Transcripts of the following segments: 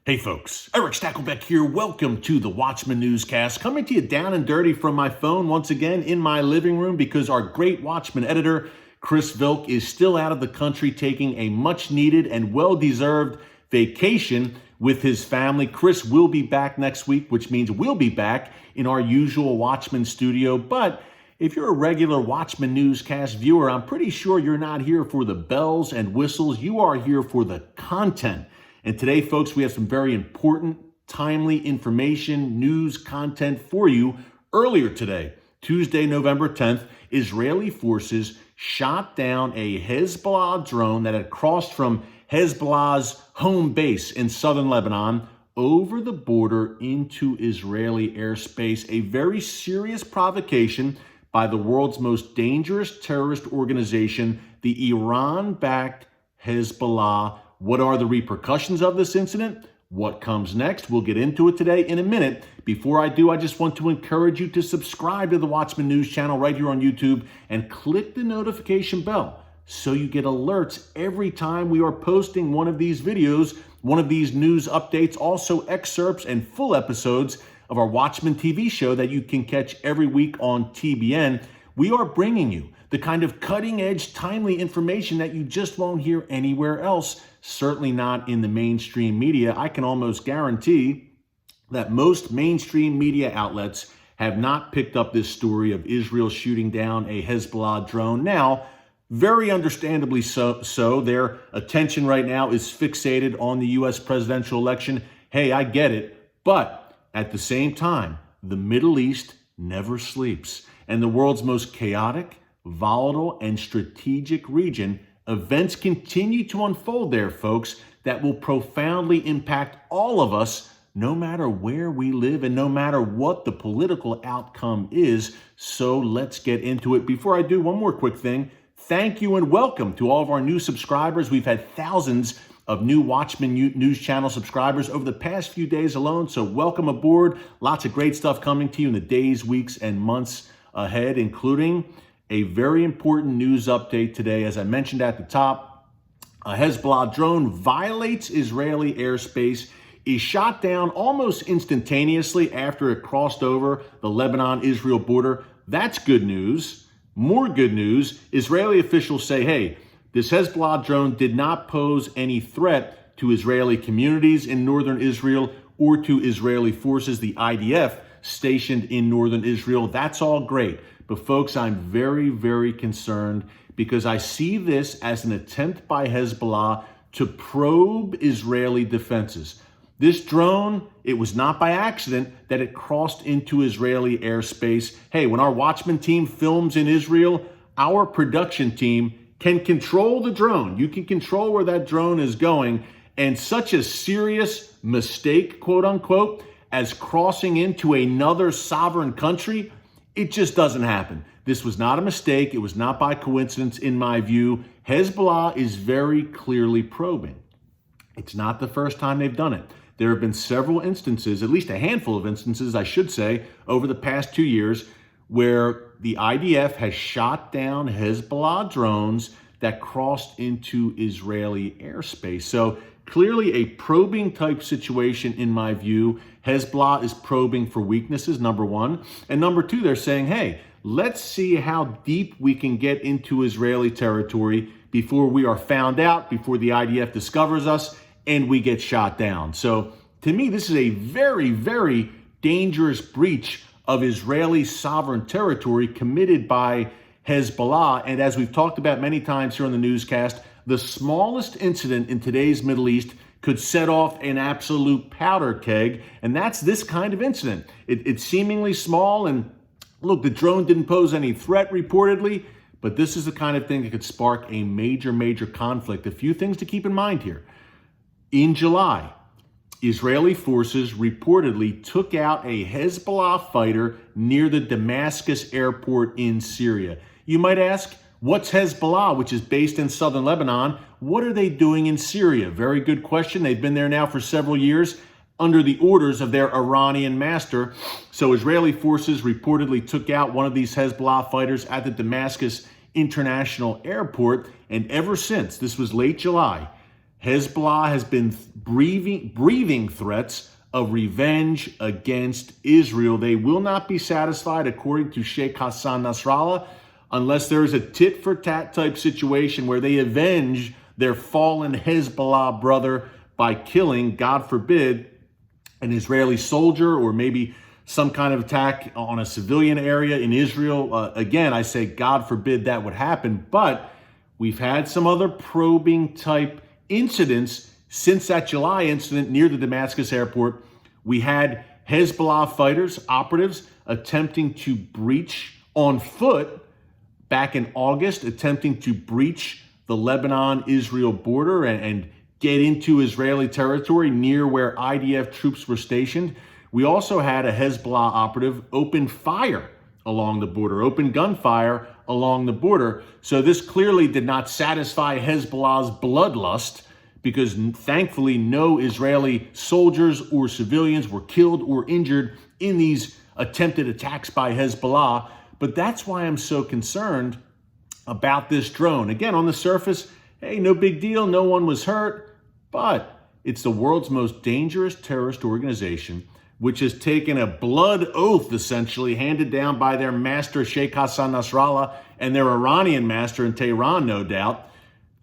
Hey folks, Erick Stakelbeck here. Welcome to the Watchman Newscast, coming to you down and dirty from my phone once again in my living room because our great Watchman editor, Chris Vilk, is still out of the country taking a much needed and well-deserved vacation with his family. Chris will be back next week, which means we'll be back in our usual Watchman studio. But if you're a regular Watchman Newscast viewer, I'm pretty sure you're not here for the bells and whistles. You are here for the content. And today, folks, we have some very important, timely information, news content for you. Earlier today, Tuesday, November 10th, Israeli forces shot down a Hezbollah drone that had crossed from Hezbollah's home base in southern Lebanon over the border into Israeli airspace. A very serious provocation by the world's most dangerous terrorist organization, the Iran-backed Hezbollah. What are the repercussions of this incident? What comes next? We'll get into it today in a minute. Before I do, I just want to encourage you to subscribe to the Watchman News channel right here on YouTube and click the notification bell so you get alerts every time we are posting one of these videos, one of these news updates, also excerpts and full episodes of our Watchman TV show that you can catch every week on TBN. We are bringing you the kind of cutting-edge, timely information that you just won't hear anywhere else, certainly not in the mainstream media. I can almost guarantee that most mainstream media outlets have not picked up this story of Israel shooting down a Hezbollah drone. Now, very understandably so, their attention right now is fixated on the U.S. presidential election. Hey, I get it. But at the same time, the Middle East never sleeps. And the world's most chaotic, volatile, and strategic region, events continue to unfold there, folks, that will profoundly impact all of us, no matter where we live and no matter what the political outcome is. So let's get into it. Before I do, one more quick thing. Thank you and welcome to all of our new subscribers. We've had thousands of new Watchman News Channel subscribers over the past few days alone. So welcome aboard. Lots of great stuff coming to you in the days, weeks, and months ahead, including a very important news update today. As I mentioned at the top, a Hezbollah drone violates Israeli airspace, is shot down almost instantaneously after it crossed over the Lebanon-Israel border. That's good news. More good news, Israeli officials say, hey, this Hezbollah drone did not pose any threat to Israeli communities in northern Israel or to Israeli forces, the IDF, stationed in northern Israel. That's all great. But folks, I'm very, very concerned because I see this as an attempt by Hezbollah to probe Israeli defenses. This drone, it was not by accident that it crossed into Israeli airspace. Hey, when our Watchman team films in Israel, our production team can control the drone. You can control where that drone is going. And such a serious mistake, quote unquote, as crossing into another sovereign country, it just doesn't happen. This was not a mistake. It was not by coincidence, in my view. Hezbollah is very clearly probing. It's not the first time they've done it. There have been several instances, at least a handful of instances, I should say, over the past 2 years, where the IDF has shot down Hezbollah drones that crossed into Israeli airspace. So clearly a probing type situation, in my view. Hezbollah is probing for weaknesses, number one. And number two, they're saying, hey, let's see how deep we can get into Israeli territory before we are found out, before the IDF discovers us and we get shot down. So to me, this is a very, very dangerous breach of Israeli sovereign territory committed by Hezbollah. And as we've talked about many times here on the newscast, the smallest incident in today's Middle East could set off an absolute powder keg. And that's this kind of incident. It's seemingly small. And look, the drone didn't pose any threat reportedly, but this is the kind of thing that could spark a major, major conflict. A few things to keep in mind here. In July, Israeli forces reportedly took out a Hezbollah fighter near the Damascus airport in Syria. You might ask, what's Hezbollah, which is based in southern Lebanon? What are they doing in Syria? Very good question. They've been there now for several years under the orders of their Iranian master. So Israeli forces reportedly took out one of these Hezbollah fighters at the Damascus International Airport. And ever since, this was late July, Hezbollah has been breathing threats of revenge against Israel. They will not be satisfied, according to Sheikh Hassan Nasrallah, unless there is a tit-for-tat type situation where they avenge their fallen Hezbollah brother by killing, God forbid, an Israeli soldier, or maybe some kind of attack on a civilian area in Israel. Again, I say, God forbid that would happen, but we've had some other probing type incidents since that July incident near the Damascus airport. We had Hezbollah fighters, operatives, attempting to breach on foot back in August, attempting to breach the Lebanon-Israel border and get into Israeli territory near where IDF troops were stationed. We also had a Hezbollah operative open fire along the border, open gunfire along the border. So this clearly did not satisfy Hezbollah's bloodlust, because thankfully no Israeli soldiers or civilians were killed or injured in these attempted attacks by Hezbollah. But that's why I'm so concerned about this drone. Again, on the surface, hey, no big deal, no one was hurt, but it's the world's most dangerous terrorist organization, which has taken a blood oath, essentially, handed down by their master, Sheikh Hassan Nasrallah, and their Iranian master in Tehran, no doubt,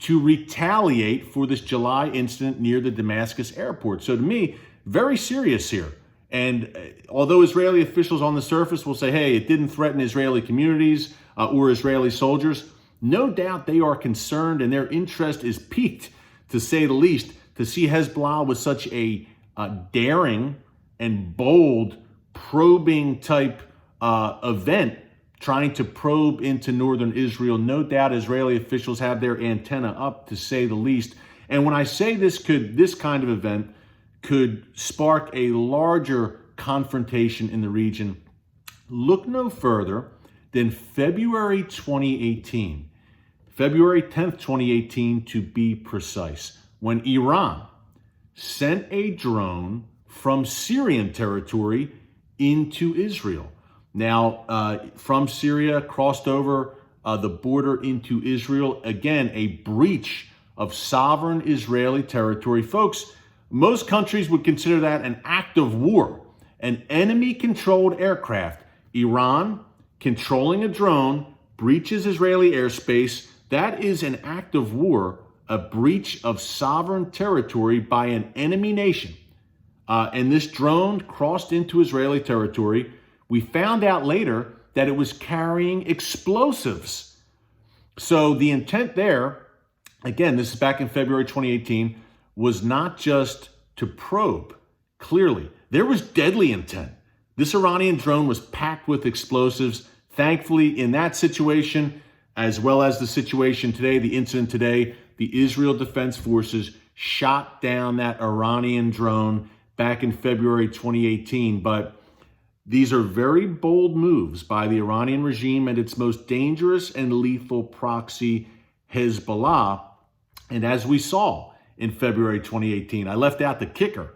to retaliate for this July incident near the Damascus airport. So to me, very serious here. And although Israeli officials on the surface will say, hey, it didn't threaten Israeli communities or Israeli soldiers, no doubt they are concerned, and their interest is piqued, to say the least, to see Hezbollah with such a daring and bold probing type event, trying to probe into northern Israel. No doubt Israeli officials have their antenna up, to say the least. And when I say this kind of event could spark a larger confrontation in the region, look no further than February 2018, February 10th, 2018 to be precise, when Iran sent a drone from Syrian territory into Israel. Now, from Syria, crossed over the border into Israel. Again, a breach of sovereign Israeli territory. Folks, most countries would consider that an act of war, an enemy-controlled aircraft. Iran, controlling a drone, breaches Israeli airspace. That is an act of war, a breach of sovereign territory by an enemy nation. And this drone crossed into Israeli territory. We found out later that it was carrying explosives. So the intent there, again, this is back in February 2018, was not just to probe. Clearly, there was deadly intent. This Iranian drone was packed with explosives. Thankfully, in that situation, as well as the situation today, the incident today, the Israel Defense Forces shot down that Iranian drone back in February 2018. But these are very bold moves by the Iranian regime and its most dangerous and lethal proxy, Hezbollah. And as we saw in February 2018, I left out the kicker.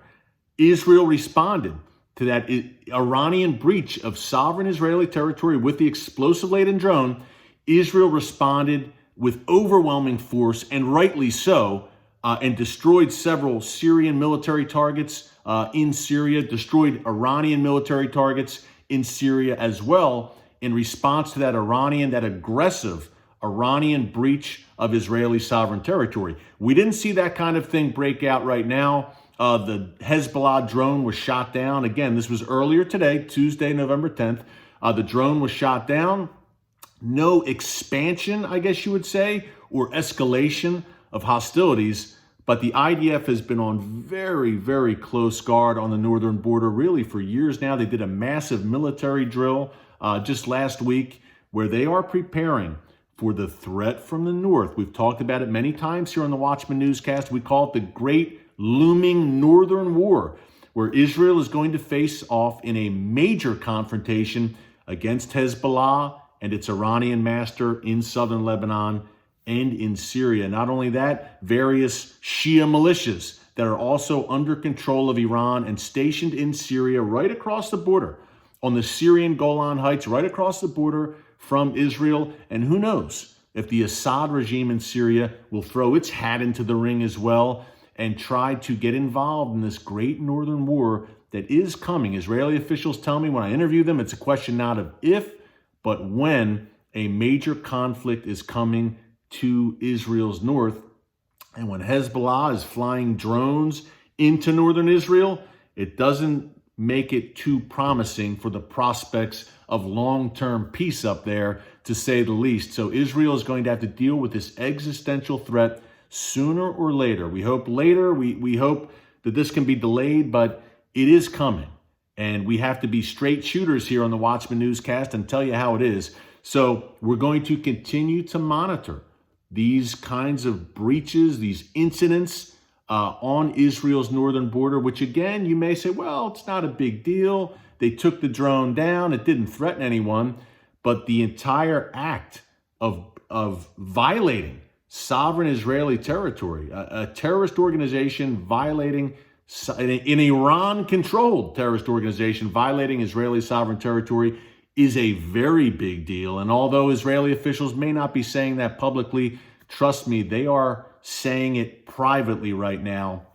Israel responded to that Iranian breach of sovereign Israeli territory with the explosive-laden drone. Israel responded with overwhelming force, and rightly so, and destroyed several Syrian military targets in Syria, destroyed Iranian military targets in Syria as well, in response to that aggressive Iranian breach of Israeli sovereign territory. We didn't see that kind of thing break out right now. The Hezbollah drone was shot down. Again, this was earlier today, Tuesday, November 10th. The drone was shot down. No expansion, I guess you would say, or escalation of hostilities. But the IDF has been on very, very close guard on the northern border, really for years now. They did a massive military drill just last week where they are preparing for the threat from the north. We've talked about it many times here on the Watchman Newscast. We call it the Great Looming Northern War, where Israel is going to face off in a major confrontation against Hezbollah and its Iranian master in southern Lebanon and in Syria. Not only that, various Shia militias that are also under control of Iran and stationed in Syria right across the border, on the Syrian Golan Heights, right across the border from Israel. And who knows if the Assad regime in Syria will throw its hat into the ring as well. and try to get involved in this great northern war that is coming. Israeli officials tell me when I interview them, it's a question not of if, but when a major conflict is coming to Israel's north. And when Hezbollah is flying drones into northern Israel, it doesn't make it too promising for the prospects of long-term peace up there, to say the least. So Israel is going to have to deal with this existential threat sooner or later. We hope later. We hope that this can be delayed, but it is coming. And we have to be straight shooters here on the Watchman Newscast and tell you how it is. So we're going to continue to monitor these kinds of breaches, these incidents on Israel's northern border, which again, you may say, well, it's not a big deal. They took the drone down. It didn't threaten anyone. But the entire act of violating sovereign Israeli territory, a terrorist organization violating, an Iran-controlled terrorist organization violating Israeli sovereign territory, is a very big deal. And although Israeli officials may not be saying that publicly, trust me, they are saying it privately right now.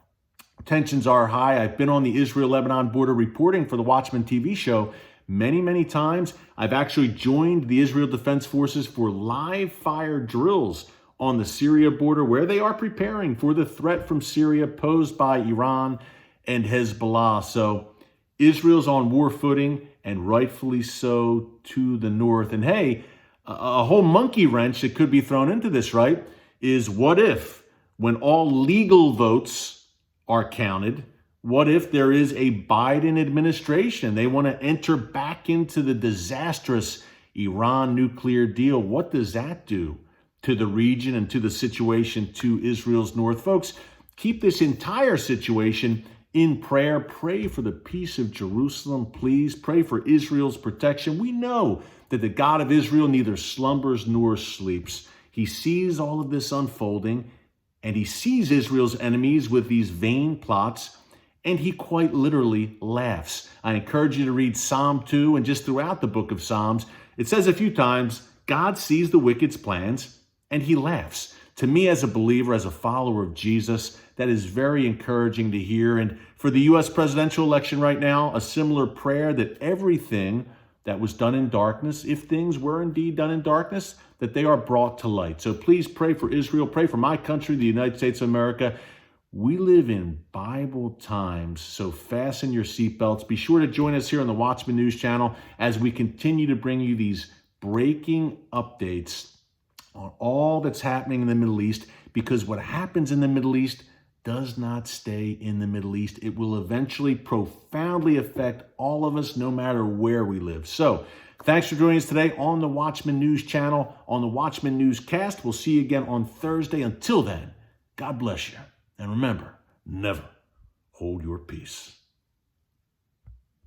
Tensions are high. I've been on the Israel-Lebanon border reporting for the Watchman TV show many times. I've actually joined the Israel Defense Forces for live fire drills on the Syria border, where they are preparing for the threat from Syria posed by Iran and Hezbollah. So Israel's on war footing, and rightfully so, to the north. And hey, a whole monkey wrench that could be thrown into this, right, is what if, when all legal votes are counted, what if there is a Biden administration? They want to enter back into the disastrous Iran nuclear deal. What does that do to the region and to the situation to Israel's north? Folks, keep this entire situation in prayer. Pray for the peace of Jerusalem, please. Pray for Israel's protection. We know that the God of Israel neither slumbers nor sleeps. He sees all of this unfolding, and he sees Israel's enemies with these vain plots, and he quite literally laughs. I encourage you to read Psalm 2 and just throughout the book of Psalms. It says a few times, God sees the wicked's plans, and he laughs. To me, as a believer, as a follower of Jesus, that is very encouraging to hear. And for the U.S. presidential election right now, a similar prayer that everything that was done in darkness, if things were indeed done in darkness, that they are brought to light. So please pray for Israel. Pray for my country, the United States of America. We live in Bible times, so fasten your seatbelts. Be sure to join us here on the Watchman News Channel as we continue to bring you these breaking updates on all that's happening in the Middle East, because what happens in the Middle East does not stay in the Middle East. It will eventually profoundly affect all of us, no matter where we live. So thanks for joining us today on the Watchman News Channel, on the Watchman Newscast. We'll see you again on Thursday. Until then, God bless you. And remember, never hold your peace.